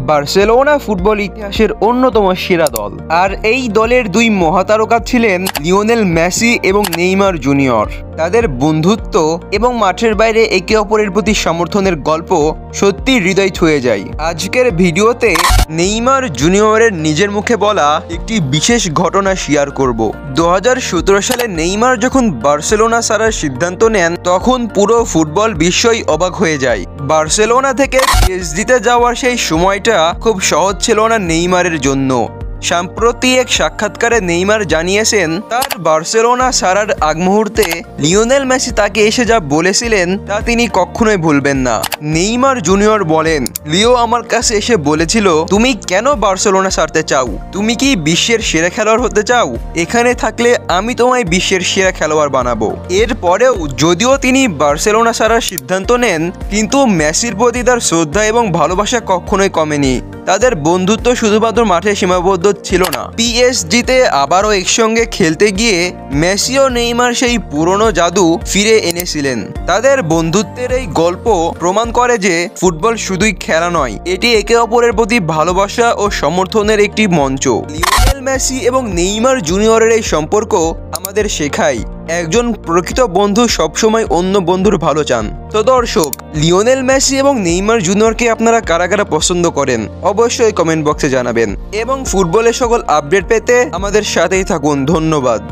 Barcelona football ইতিহাসের অন্যতম সেরা দল, আর এই দলের দুই মহাতারকা ছিলেন লিওনেল মেসি এবং নেইমার জুনিয়র। তাদের বন্ধুত্ব এবং মাঠের বাইরে একে অপরের প্রতি সমর্থনের গল্প সত্যি হৃদয় ছুঁয়ে যায়। আজকের ভিডিওতে নেইমার জুনিয়রের নিজের মুখে বলা একটি বিশেষ ঘটনা শেয়ার করব। 2017 সালে নেইমার যখন বার্সেলোনা ছাড়ার সিদ্ধান্ত নেন, তখন পুরো ফুটবল বিশ্বই অবাক হয়ে যায়। বার্সেলোনা থেকে পিএসজিতে যাওয়ার সেই সময়টা খুব সহজ ছিল না নেইমারের জন্য। সম্প্রতি এক সাক্ষাৎকারে নেইমার জানিয়েছেন, তার বার্সেলোনা ছাড়ার আগ মুহূর্তে লিওনেল মেসি তাকে এসে যা বলেছিলেন তা তিনি কখনোই ভুলবেন না। নেইমার জুনিয়র বলেন, লিও আমার কাছে এসে বলেছিল, তুমি কেন বার্সেলোনা ছাড়তে চাও? তুমি কি বিশ্বের সেরা খেলোয়াড় হতে চাও? এখানে থাকলে আমি তোমায় বিশ্বের সেরা খেলোয়াড় বানাবো। এরপরেও যদিও তিনি বার্সেলোনা ছাড়ার সিদ্ধান্ত নেন, কিন্তু মেসির প্রতি তার শ্রদ্ধা এবং ভালোবাসা কখনোই কমেনি। তাদের বন্ধুত্ব শুধুমাত্র মাঠে সীমাবদ্ধ ছিল না, পিএসজিতে আবারও একসঙ্গে খেলতে গিয়ে মেসি ও নেইমার সেই পুরনো জাদু ফিরে এনেছিলেন। তাদের বন্ধুত্বের এই গল্প প্রমাণ করে যে ফুটবল শুধুই খেলা নয়, এটি একে অপরের প্রতি ভালোবাসা ও সমর্থনের একটি মঞ্চ। লিওনেল মেসি এবং নেইমার জুনিয়রের এই সম্পর্ক আমাদের শেখায়, একজন প্রকৃত বন্ধু সবসময় অন্য বন্ধুর ভালো চান। তো দর্শক, লিওনেল মেসি এবং নেইমার জুনিয়রকে আপনারা কারা কারা পছন্দ করেন অবশ্যই কমেন্ট বক্সে জানাবেন, এবং ফুটবলের সকল আপডেট পেতে আমাদের সাথেই থাকুন। ধন্যবাদ।